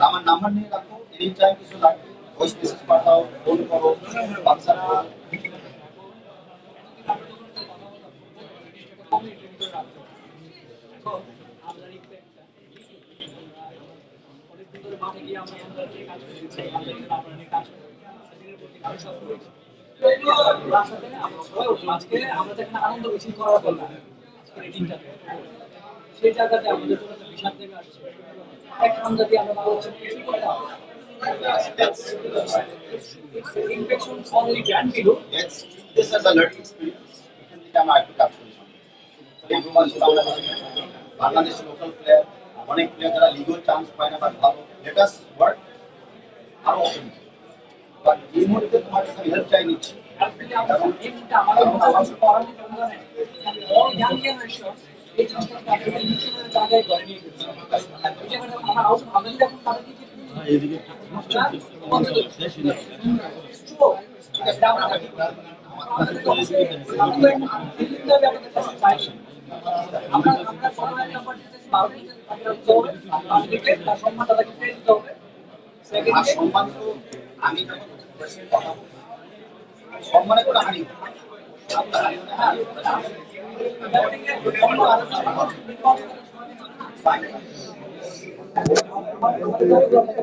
আমার নাম্বার নিয়ে রাখো, এনি টাইম কিছু লাগবে ভয়েস মেসেজ পাঠাও, ফোন করো, বাচ্চারা। আজকে আমরা যেখানে আনন্দ মিছিল করার কথা এই দিনটাতে, সেই জায়গাতে আমাদের জন্য একটা বিষাদ নেমে আসছে। এখন যদি আমরা বলছি কিছু করতাম, infection only grand below. Yes, this is a learning experience. এখান থেকে আমরা একটু কাজ করি। এগুলো বাংলাদেশ লোকাল প্লেয়ার, অনেক প্লেয়ার যারা লিগেল চান্স পায় না, বাট ভালো লেট আস ওয়ার্ক আরো ওপেন। বাট এই মুহূর্তে তোমার কাছে হেল্প চাই নিচ্ছি। কারণ আমাদের আমার পড়ানো জানে অল ইয়াং জেনারেশন এই জিনিসটা তাদের মিশনের জায়গায় গড়ে নিয়ে গেছে। এই জায়গাটা আমার আউট আমরা যখন তাদেরকে এদিকে আমরা আমরা সবাই নাম্বার দিতে পারবো তার সম্মান তাদেরকে পেয়ে দিতে হবে। আর সম্মান তো আমি যখন কথা বলছি, সম্মানে করে হানি সেকেন্ডে